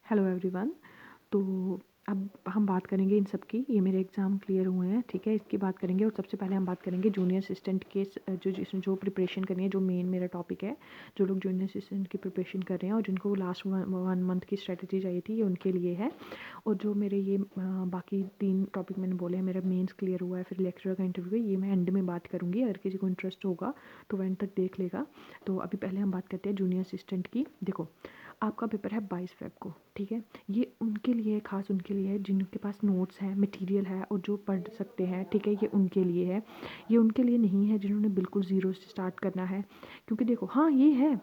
Hello everyone. तो अब हम बात करेंगे इन सब की। ये मेरे एग्ज़ाम क्लियर हुए हैं, ठीक है, इसकी बात करेंगे। और सबसे पहले हम बात करेंगे जूनियर असिस्टेंट के जो प्रिपरेशन करनी है, जो मेन मेरा टॉपिक है। जो लोग जूनियर असिस्टेंट की प्रिपरेशन कर रहे हैं और जिनको लास्ट 1 मंथ की स्ट्रेटजी चाहिए थी, ये उनके लिए है। और जो मेरे ये बाकी 3 टॉपिक मैंने बोले हैं, मेरा मेंस क्लियर हुआ है, फिर लेक्चरर का इंटरव्यू है, ये मैं एंड में बात करूँगी। अगर किसी को इंटरेस्ट होगा तो वो एंड तक देख लेगा। तो अभी पहले हम बात करते हैं जूनियर असिस्टेंट की। देखो, आपका पेपर है 22 फ़ेब को, ठीक है। ये उनके लिए, ख़ास उनके लिए है जिनके पास नोट्स हैं, मटेरियल है और जो पढ़ सकते हैं, ठीक है। ये उनके लिए है, ये उनके लिए नहीं है जिन्होंने बिल्कुल ज़ीरो से स्टार्ट करना है। क्योंकि देखो, हाँ ये है,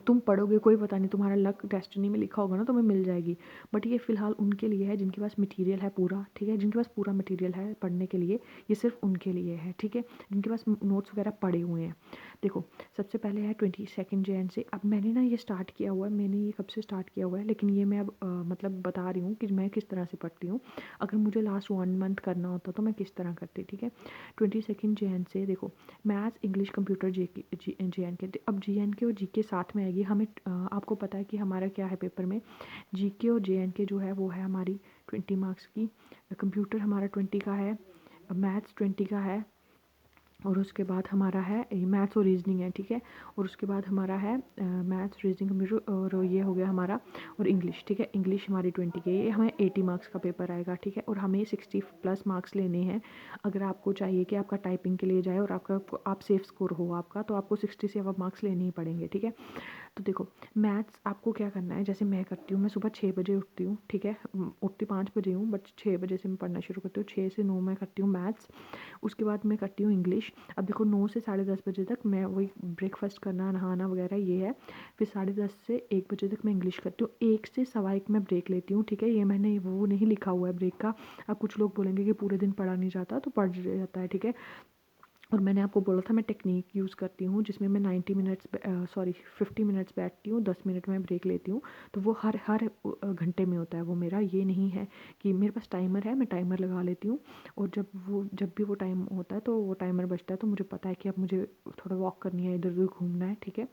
तुम पढ़ोगे, कोई पता नहीं, तुम्हारा लक डेस्टिनी में लिखा होगा ना, तुम्हें मिल जाएगी। बट ये फ़िलहाल उनके लिए है जिनके पास मटेरियल है पूरा, ठीक है, जिनके पास पूरा मटेरियल है पढ़ने के लिए। ये सिर्फ उनके लिए है, ठीक है, जिनके पास नोट्स वगैरह पड़े हुए हैं। देखो, सबसे पहले है 22 जैन से। अब मैंने ना ये स्टार्ट किया हुआ है, मैंने ये कब से स्टार्ट किया हुआ है, लेकिन ये मैं अब मतलब बता रही हूँ कि मैं किस तरह से पढ़ती हूँ। अगर मुझे लास्ट 1 मंथ करना होता तो मैं किस तरह करती, ठीक है। 22 जैन से देखो, मैथ्स, इंग्लिश, कंप्यूटर, JN के। अब JN के और GK साथ में आएगी। हमें आपको पता है कि हमारा क्या है पेपर में, GK और JN के जो है वो है हमारी 20 मार्क्स की। कंप्यूटर हमारा 20 का है, मैथ्स 20 का है, और उसके बाद हमारा है मैथ्स और रीजनिंग है, ठीक है। और उसके बाद हमारा है मैथ्स, रीजनिंग, कंप्यूटर, और ये हो गया हमारा, और इंग्लिश, ठीक है। इंग्लिश हमारी 20 की है, ये हमें 80 मार्क्स का पेपर आएगा, ठीक है। और हमें 60+ मार्क्स लेने हैं। अगर आपको चाहिए कि आपका टाइपिंग के लिए जाए और आप सेफ स्कोर हो आपका, तो आपको 60 से अब मार्क्स लेने ही पड़ेंगे, ठीक है। तो देखो, मैथ्स आपको क्या करना है, जैसे मैं करती हूँ, मैं सुबह 6 बजे उठती हूँ, ठीक है। उठती 5 बजे हूँ, बट 6 बजे से मैं पढ़ना शुरू करती हूँ। 6 से 9 मैं करती हूँ मैथ्स। उसके बाद मैं करती हूँ इंग्लिश। अब देखो, 9 से 10:30 बजे तक मैं वही ब्रेकफास्ट करना, नहाना वगैरह ये है। फिर 10:30 से 1 बजे तक मैं इंग्लिश करती हूँ। 1 से 1:15 मैं ब्रेक लेती हूँ, ठीक है। ये मैंने वो नहीं लिखा हुआ है ब्रेक का। अब कुछ लोग बोलेंगे कि पूरे दिन पढ़ा नहीं जाता, तो पढ़ जाता है, ठीक है। और मैंने आपको बोला था मैं टेक्निक यूज़ करती हूँ जिसमें मैं 50 मिनट्स बैठती हूँ, 10 मिनट में ब्रेक लेती हूँ। तो वो हर हर घंटे में होता है वो मेरा। ये नहीं है कि मेरे पास टाइमर है, मैं टाइमर लगा लेती हूँ। और जब भी वो टाइम होता है तो वो टाइमर बजता है, तो मुझे पता है कि अब मुझे थोड़ा वॉक करनी है, इधर उधर घूमना है, ठीक है।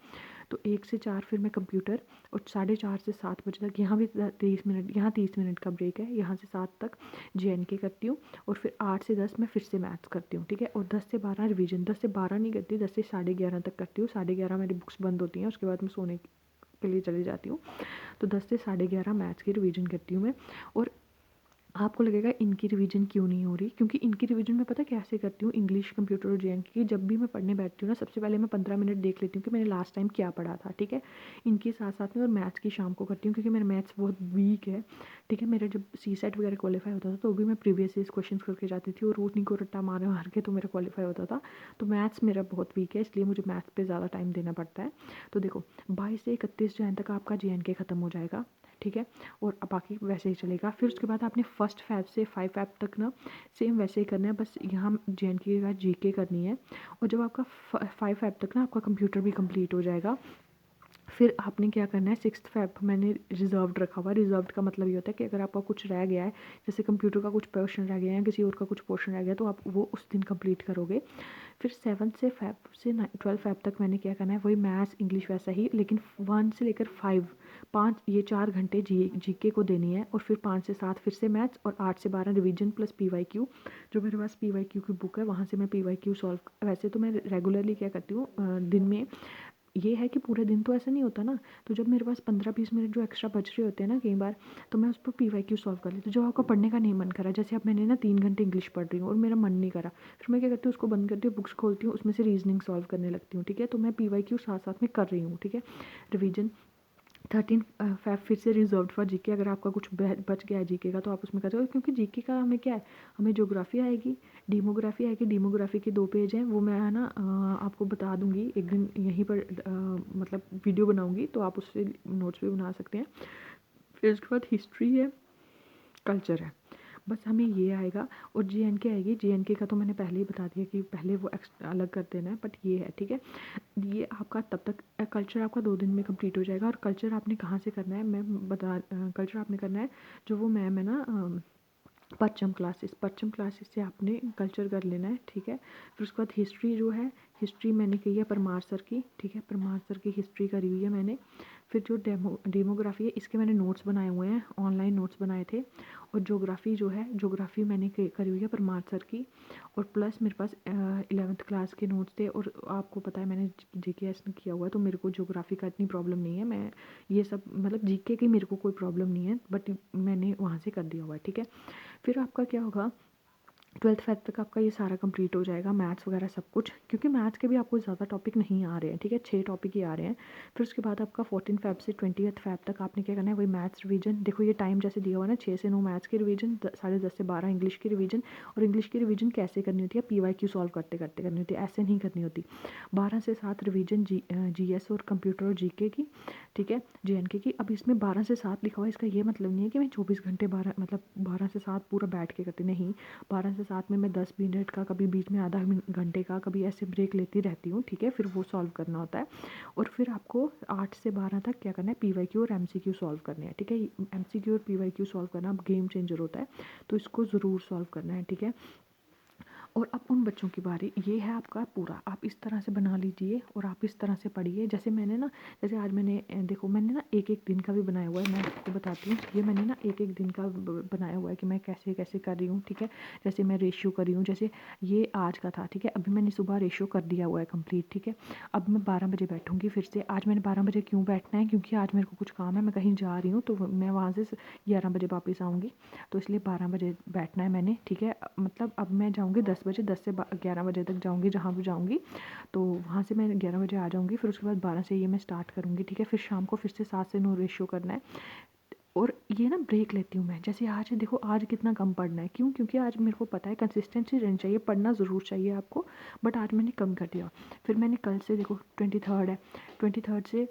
तो 1 से 4 फिर मैं कंप्यूटर, और 4:30 से 7 बजे तक यहाँ भी 30 मिनट, यहाँ 30 मिनट का ब्रेक है। यहाँ से 7 तक JNK करती हूँ। और फिर 8 से 10 मैं फिर से मैथ्स करती हूँ, ठीक है। और 10 से 12 रिवीजन। 10 से 12 नहीं करती, 10 से 11:30 तक करती हूँ। 11:30 मेरी बुक्स बंद होती हैं, उसके बाद मैं सोने के लिए चली जाती हूँ। तो 10 से 11:30 मैथ्स की रिवीजन करती हूँ मैं। और आपको लगेगा इनकी रिवीजन क्यों नहीं हो रही, क्योंकि इनकी रिवीजन मैं पता कैसे करती हूँ, इंग्लिश, कंप्यूटर और JNK की। जब भी मैं पढ़ने बैठती हूँ ना, सबसे पहले मैं 15 मिनट देख लेती हूँ कि मैंने लास्ट टाइम क्या पढ़ा था, ठीक है। इनके साथ साथ में, और मैथ्स की शाम को करती हूँ क्योंकि मेरा मैथ्स बहुत वीक है, ठीक है। मेरा जब CSET वगैरह क्वालिफाई होता था तो भी मैं प्रीवियस ईयर क्वेश्चन करके जाती थी, और रोटनी को रट्टा मार मार के तो मेरा क्वालिफाई होता था। तो मैथ्स मेरा बहुत वीक है, इसलिए मुझे मैथ्स पे ज़्यादा टाइम देना पड़ता है। तो देखो, 22 से 31 जैन तक आपका JNK ख़त्म हो जाएगा, ठीक है। और बाकी वैसे ही चलेगा। फिर उसके बाद आपने 1 फ़ेब से 5 फ़ेब तक ना सेम वैसे ही करना है, बस यहाँ JNK के बाद GK करनी है। और जब आपका 5 फ़ेब तक ना आपका कंप्यूटर भी कंप्लीट हो जाएगा, फिर आपने क्या करना है, 6 फ़ेब मैंने रिजर्व्ड रखा हुआ। रिजर्व्ड का मतलब ये होता है कि अगर आपका कुछ रह गया है, जैसे कंप्यूटर का कुछ पोर्शन रह गया है या किसी और का कुछ पोर्शन रह गया, तो आप वो उस दिन कंप्लीट करोगे। फिर 7 से 12 फ़ेब तक मैंने क्या करना है, वही मैथ्स, इंग्लिश वैसा ही, लेकिन 1 से लेकर 5, 5 ये 4 घंटे GK को देनी है। और फिर 5 से 7 फिर से मैथ्स, और 8 से 12 रिवीजन प्लस PYQ। जो मेरे पास PYQ की बुक है, वहाँ से मैं PYQ सॉल्व, वैसे तो मैं रेगुलरली क्या करती हूँ दिन में, ये है कि पूरे दिन तो ऐसा नहीं होता ना। तो जब मेरे पास 15-20 मिनट जो एक्स्ट्रा बच रहे होते हैं ना कई बार, तो मैं उस पर PYQ सॉल्व कर लेती हूँ। जब आपका पढ़ने का नहीं मन करा, जैसे अब मैंने ना 3 घंटे इंग्लिश पढ़ रही हूँ और मेरा मन नहीं करा, फिर मैं क्या करती हूँ, उसको बंद करती हूँ, बुक्स खोलती हूँ, उसमें से रीजनिंग सॉल्व करने लगती हूँ, ठीक है। तो मैं PYQ साथ साथ में कर रही हूँ, ठीक है। रिवीजन 13 फ़ेब फिर से रिजर्व्ड फॉर GK। अगर आपका कुछ बच गया है GK का, तो आप उसमें कर सकते हो, क्योंकि GK का हमें क्या है, हमें ज्योग्राफी आएगी, डेमोग्राफी आएगी। डेमोग्राफी के 2 पेज हैं, वो मैं है ना आपको बता दूंगी एक दिन यहीं पर, मतलब वीडियो बनाऊंगी, तो आप उससे नोट्स भी बना सकते हैं। फिर उसके बाद हिस्ट्री है, कल्चर है, बस हमें ये आएगा। और JNK आएगी। JNK का तो मैंने पहले ही बता दिया कि पहले वो अलग कर देना है, बट ये है, ठीक है। ये आपका तब तक कल्चर आपका 2 दिन में कंप्लीट हो जाएगा। और कल्चर आपने कहाँ से करना है, मैं बता, कल्चर आपने करना है, जो वो मैम है ना, परचम क्लासेस से आपने कल्चर कर लेना है, ठीक है। फिर उसके बाद हिस्ट्री जो है, हिस्ट्री मैंने की है परमार सर की, ठीक है। परमार सर की हिस्ट्री करी हुई है मैंने। फिर जो डेमोग्राफी है इसके मैंने नोट्स बनाए हुए हैं, ऑनलाइन नोट्स बनाए थे। और ज्योग्राफी जो है, ज्योग्राफी मैंने करी हुई है परमार सर की। और प्लस मेरे पास 11th क्लास के नोट्स थे। और आपको पता है मैंने जीकेएस में किया हुआ है, तो मेरे को ज्योग्राफी का इतनी प्रॉब्लम नहीं है। मैं ये सब मतलब जीके की मेरे को कोई प्रॉब्लम नहीं है, बट मैंने वहाँ से कर दिया हुआ है, ठीक है। फिर आपका क्या होगा, 12th फेब तक आपका ये सारा कंप्लीट हो जाएगा, मैथ्स वगैरह सब कुछ, क्योंकि मैथ्स के भी आपको ज़्यादा टॉपिक नहीं आ रहे हैं, ठीक है, 6 टॉपिक ही आ रहे हैं। फिर उसके बाद आपका 14 फेब से 20th फेब तक आपने क्या करना है, वही मैथ्स रिवीजन। देखो ये टाइम जैसे दिया हुआ है ना, 6 से 9 मैथ्स की रिवीजन, 10:30 से 12 इंग्लिश की रिवीजन। और इंग्लिश की रिवीजन कैसे करनी होती है, PYQ सॉल्व करते करते करनी होती है, ऐसे नहीं करनी होती। 12 से 7 रिवीजन GS और कंप्यूटर और जीके की, ठीक है, JNK की। अब इसमें 12 से 7 लिखा हुआ है, इसका ये मतलब नहीं है कि मैं 24 घंटे 12 मतलब 12 से 7 पूरा बैठ के करती नहीं। 12 से 7 में मैं 10 मिनट का, कभी बीच में आधा घंटे का, कभी ऐसे ब्रेक लेती रहती हूँ, ठीक है। फिर वो सॉल्व करना होता है। और फिर आपको 8 से 12 तक क्या करना है, PYQ और MCQ सॉल्व करने हैं, ठीक है। MCQ और PYQ सॉल्व करना अब गेम चेंजर होता है, तो इसको ज़रूर सॉल्व करना है, ठीक है। और अब उन बच्चों की बारी, ये है आपका पूरा, आप इस तरह से बना लीजिए और आप इस तरह से पढ़िए। जैसे मैंने ना, जैसे आज मैंने देखो मैंने ना एक एक दिन का भी बनाया हुआ है, मैं आपको बताती हूँ। ये मैंने ना एक एक दिन का बनाया हुआ है कि मैं कैसे कैसे कर रही हूँ, ठीक है। जैसे मैं रेशियो कर रही हूँ, जैसे ये आज का था, ठीक है। अभी मैंने सुबह रेशियो कर दिया हुआ है कंप्लीट, ठीक है। अब मैं 12 बजे बैठूँगी फिर से। आज मैंने 12 बजे क्यों बैठना है, क्योंकि आज मेरे को कुछ काम है, मैं कहीं जा रही हूँ, तो मैं वहाँ से 11 बजे वापस आऊँगी, तो इसलिए 12 बजे बैठना है मैंने, ठीक है। मतलब अब मैं जाऊँगी 10 बजे, 10 से 11 बजे तक जाऊँगी, जहाँ भी जाऊँगी, तो वहाँ से मैं 11 बजे आ जाऊँगी। फिर उसके बाद 12 से ये मैं स्टार्ट करूँगी, ठीक है। फिर शाम को फिर से 7 से 9 रेशियो करना है। और ये ना ब्रेक लेती हूँ मैं, जैसे आज देखो आज कितना कम पढ़ना है, क्यों, क्योंकि आज मेरे को पता है कंसिस्टेंसी रहनी चाहिए, पढ़ना ज़रूर चाहिए आपको, बट आज मैंने कम कर दिया। फिर मैंने कल से, देखो 23rd है, 23rd से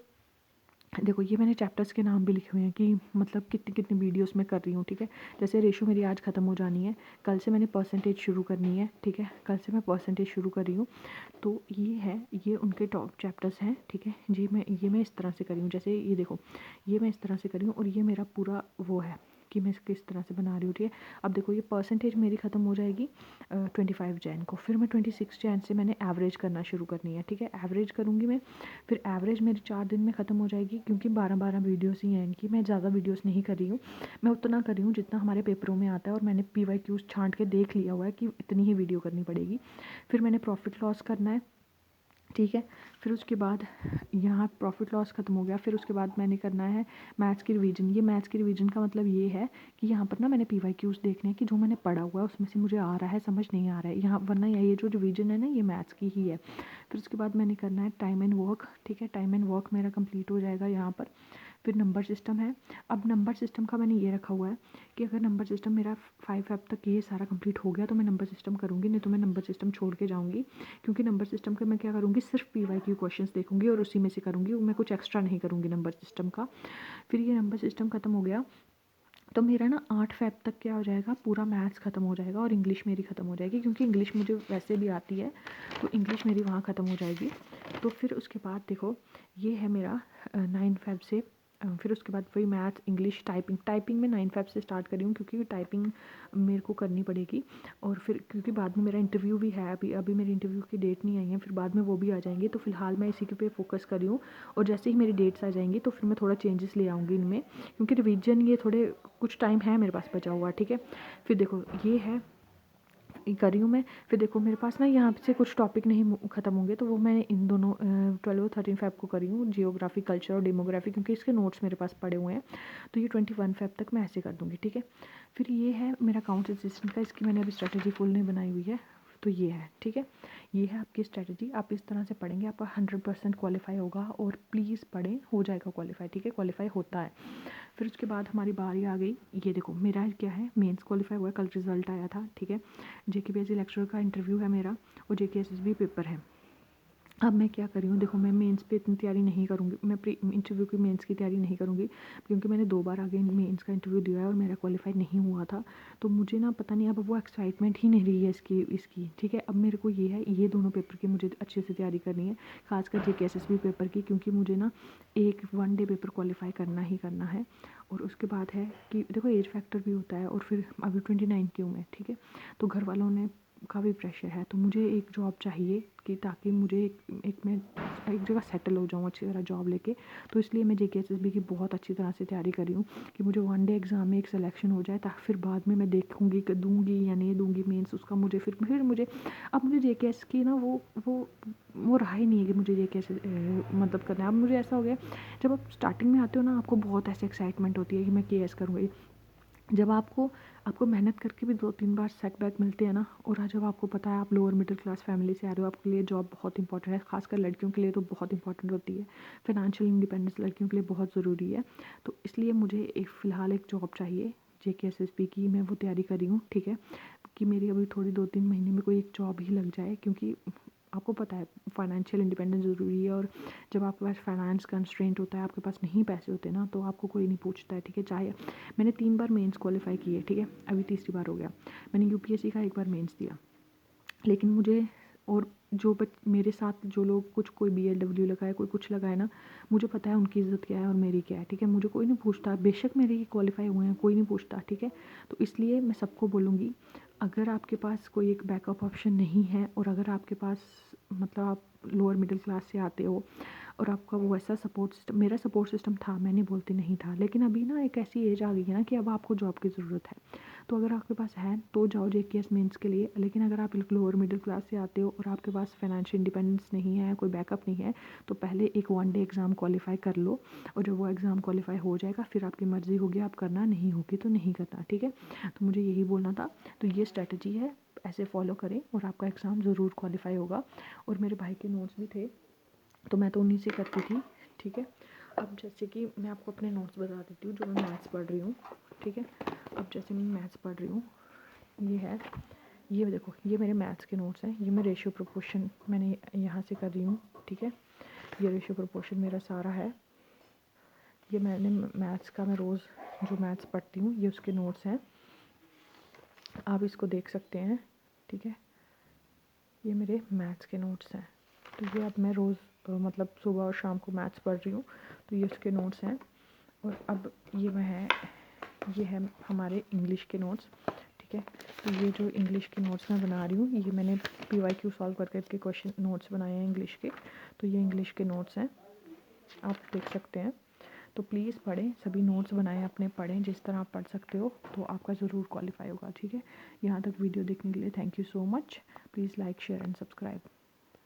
देखो ये मैंने चैप्टर्स के नाम भी लिखे हुए हैं कि मतलब कितनी कितनी वीडियोस में कर रही हूँ, ठीक है। जैसे रेशो मेरी आज ख़त्म हो जानी है, कल से मैंने परसेंटेज शुरू करनी है, ठीक है। कल से मैं परसेंटेज शुरू कर रही हूँ। तो ये है, ये उनके टॉप चैप्टर्स हैं, ठीक है जी। मैं इस तरह से करी हूँ, जैसे ये देखो, ये मैं इस तरह से करी हूँ। और ये मेरा पूरा वो है कि मैं किस तरह से बना रही हूँ, ठीक है। अब देखो ये परसेंटेज मेरी ख़त्म हो जाएगी 25 जैन को। फिर मैं 26 जैन से मैंने एवरेज करना शुरू करनी है, ठीक है। एवरेज करूँगी मैं, फिर एवरेज मेरी 4 दिन में ख़त्म हो जाएगी, क्योंकि 12-12 वीडियोस ही हैं इनकी। मैं ज़्यादा वीडियोस नहीं कर रही हूँ, मैं उतना कर रही हूँ जितना हमारे पेपरों में आता है। और मैंने PYQs छांट के देख लिया हुआ है कि इतनी ही वीडियो करनी पड़ेगी। फिर मैंने प्रॉफिट लॉस करना है, ठीक है। फिर उसके बाद यहाँ प्रॉफिट लॉस ख़त्म हो गया। फिर उसके बाद मैंने करना है मैथ्स की रिवीजन। ये मैथ्स की रिवीजन का मतलब ये है कि यहाँ पर ना मैंने PYQs देखने हैं कि जो मैंने पढ़ा हुआ है उसमें से मुझे आ रहा है, समझ नहीं आ रहा है यहाँ, वरना ये जो रिवीजन है ना ये मैथ्स की ही है। फिर उसके बाद मैंने करना है टाइम एंड वर्क, ठीक है। टाइम एंड वर्क मेरा कंप्लीट हो जाएगा यहाँ पर। फिर नंबर सिस्टम है। अब नंबर सिस्टम का मैंने ये रखा हुआ है कि अगर नंबर सिस्टम मेरा 5 फेब तक ये सारा कंप्लीट हो गया तो मैं नंबर सिस्टम करूँगी, नहीं तो मैं नंबर सिस्टम छोड़ के जाऊँगी। क्योंकि नंबर सिस्टम का मैं क्या करूँगी, सिर्फ PYQ क्वेश्चंस देखूँगी और उसी में से करूँगी, मैं कुछ एक्स्ट्रा नहीं करूँगी नंबर सिस्टम का। फिर ये नंबर सिस्टम ख़त्म हो गया तो मेरा ना 8 फेब तक क्या हो जाएगा, पूरा मैथ्स ख़त्म हो जाएगा और इंग्लिश मेरी ख़त्म हो जाएगी, क्योंकि इंग्लिश मुझे वैसे भी आती है, तो इंग्लिश मेरी वहाँ ख़त्म हो जाएगी। तो फिर उसके बाद देखो ये है मेरा 9 फेब से फिर उसके बाद वही मैथ, इंग्लिश, टाइपिंग में 9 फेब से स्टार्ट करी हूँ, क्योंकि टाइपिंग मेरे को करनी पड़ेगी। और फिर क्योंकि बाद में मेरा इंटरव्यू भी है, अभी मेरी इंटरव्यू की डेट नहीं आई है, फिर बाद में वो भी आ जाएंगी, तो फिलहाल मैं इसी के पे फोकस कर रही हूँ। और जैसे ही मेरी डेट्स आ जाएंगी तो फिर मैं थोड़ा चेंजेस ले आऊँगी इनमें, क्योंकि रिवीजन ये थोड़े कुछ टाइम है मेरे पास बचा हुआ, ठीक है। फिर देखो ये है, ये कर रही हूँ मैं। फिर देखो मेरे पास ना यहाँ से कुछ टॉपिक नहीं ख़त्म होंगे, तो वो मैं इन दोनों 12 और 13 फेब को करी हूँ, जियोग्राफी, कल्चर और डेमोग्राफी, क्योंकि इसके नोट्स मेरे पास पड़े हुए हैं। तो ये 21 फेब तक मैं ऐसे कर दूँगी, ठीक है। फिर ये है मेरा अकाउंट्स असिस्टेंट का, इसकी मैंने अभी स्ट्रैटेजी फुल नहीं बनाई हुई है, तो ये है, ठीक है। ये है आपकी स्ट्रैटेजी, आप इस तरह से पढ़ेंगे आपका 100% क्वालिफाई होगा। और प्लीज़ पढ़ें, हो जाएगा क्वालिफाई, ठीक है, क्वालिफाई होता है। फिर उसके बाद हमारी बारी आ गई, ये देखो मेरा क्या है, मेंस क्वालिफाई हुआ है, कल रिजल्ट आया था, ठीक है। JKPSC लेक्चर का इंटरव्यू है मेरा, और JKSSB पेपर है। अब मैं क्या कर रही हूँ, देखो मैं मेंस पे इतनी तैयारी नहीं करूँगी, मैं प्री इंटरव्यू की मेंस की तैयारी नहीं करूँगी, क्योंकि मैंने 2 बार आगे मेंस का इंटरव्यू दिया है और मेरा क्वालिफाई नहीं हुआ था। तो मुझे ना पता नहीं, अब वो एक्साइटमेंट ही नहीं रही है इसकी, ठीक है। अब मेरे को ये है, ये दोनों पेपर की मुझे अच्छे से तैयारी करनी है, खासकर JKSSB पेपर की, क्योंकि मुझे ना एक 1 डे पेपर क्वालिफाई करना ही करना है। और उसके बाद है कि देखो एज फैक्टर भी होता है, और फिर अभी 29 की हूँ मैं, ठीक है। तो घर वालों ने का भी प्रेशर है। तो मुझे एक जॉब चाहिए कि ताकि मुझे मैं एक जगह सेटल हो जाऊँ अच्छी तरह जॉब लेके। तो इसलिए मैं JK SSB की बहुत अच्छी तरह से तैयारी कर रही हूँ कि मुझे वन डे एग्ज़ाम में एक सिलेक्शन हो जाए, ताकि फिर बाद में मैं देखूँगी कि दूँगी या नहीं दूँगी मेंस, उसका मुझे फिर मुझे अब मुझे JKS की ना वो रहा ही नहीं है कि मुझे JKS मतलब करना है। अब मुझे ऐसा हो गया, जब आप स्टार्टिंग में आते हो ना, आपको बहुत ऐसे एक्साइटमेंट होती है कि मैं KS करूँगी। जब आपको मेहनत करके भी 2-3 बार सेटबैक मिलते हैं ना, और जब आपको पता है आप लोअर मिडिल क्लास फैमिली से आ रहे हो, आपके लिए जॉब बहुत इंपॉर्टेंट है, खासकर लड़कियों के लिए तो बहुत इंपॉर्टेंट होती है। फाइनेंशियल इंडिपेंडेंस लड़कियों के लिए बहुत ज़रूरी है। तो इसलिए मुझे फ़िलहाल एक जॉब चाहिए। JK SSB की मैं वो तैयारी कर रही हूँ, ठीक है, कि मेरी अभी थोड़ी 2-3 महीने में कोई एक जॉब ही लग जाए, क्योंकि आपको पता है फाइनेंशियल इंडिपेंडेंस ज़रूरी है। और जब आपके पास फाइनेंस कंस्ट्रेंट होता है, आपके पास नहीं पैसे होते ना, तो आपको कोई नहीं पूछता है, ठीक है। चाहे मैंने 3 बार मेंस क्वालिफाई किए, ठीक है, अभी तीसरी बार हो गया। मैंने UPSC का एक बार मेंस दिया, लेकिन मुझे और मेरे साथ जो लोग कोई BLW लगाए, कोई कुछ लगाए ना, मुझे पता है उनकी इज़्ज़त क्या है और मेरी क्या है, ठीक है। मुझे कोई नहीं पूछता, बेशक मेरे क्वालिफाई हुए हैं, कोई नहीं पूछता, ठीक है। तो इसलिए मैं सबको बोलूँगी, अगर आपके पास कोई एक बैकअप ऑप्शन नहीं है, और अगर आपके पास मतलब आप लोअर मिडिल क्लास से आते हो और आपका वो ऐसा सपोर्ट सिस्टम, मेरा सपोर्ट सिस्टम था, मैं नहीं बोलती नहीं था, लेकिन अभी ना एक ऐसी एज आ गई है ना कि अब आपको जॉब की ज़रूरत है। तो अगर आपके पास है तो जाओ JKS मेंस के लिए। लेकिन अगर आप लोअर मिडिल क्लास से आते हो और आपके पास फाइनेंशियल इंडिपेंडेंस नहीं है, कोई बैकअप नहीं है, तो पहले एक वन डे एग्ज़ाम क्वालिफाई कर लो, और जब वो एग्ज़ाम क्वालिफाई हो जाएगा फिर आपकी मर्ज़ी होगी आप करना, नहीं होगी तो नहीं करना, ठीक है। तो मुझे यही बोलना था। तो ये स्ट्रैटेजी है, ऐसे फॉलो करें और आपका एग्ज़ाम ज़रूर क्वालिफाई होगा। और मेरे भाई के नोट्स भी थे, तो मैं तो उन्हीं से करती थी, ठीक है। अब जैसे कि मैं आपको अपने नोट्स बता देती हूँ जो मैं मैथ्स पढ़ रही हूँ, ठीक है। अब जैसे मैं मैथ्स पढ़ रही हूँ, ये देखो, ये मेरे मैथ्स के नोट्स हैं। ये मैं रेशियो प्रोपोर्शन मैंने यहाँ से कर रही हूँ, ठीक है। ये रेशियो प्रोपोर्शन मेरा सारा है। ये मैंने मैथ्स का, मैं रोज़ जो मैथ्स पढ़ती हूँ, ये उसके नोट्स हैं, आप इसको देख सकते हैं, ठीक है। ये मेरे मैथ्स के नोट्स हैं। तो ये अब मैं रोज़ मतलब सुबह और शाम को मैथ्स पढ़ रही हूँ, तो ये उसके नोट्स हैं। और अब ये है हमारे इंग्लिश के नोट्स, ठीक है। तो ये जो इंग्लिश के नोट्स मैं बना रही हूँ, ये मैंने PYQ सॉल्व करके इसके क्वेश्चन नोट्स बनाए हैं इंग्लिश के। तो ये इंग्लिश के नोट्स हैं, आप देख सकते हैं। तो प्लीज़ पढ़ें, सभी नोट्स बनाएं अपने, पढ़ें जिस तरह आप पढ़ सकते हो, तो आपका ज़रूर क्वालिफाई होगा, ठीक है। यहाँ तक वीडियो देखने के लिए thank you so much. Please like, share and subscribe.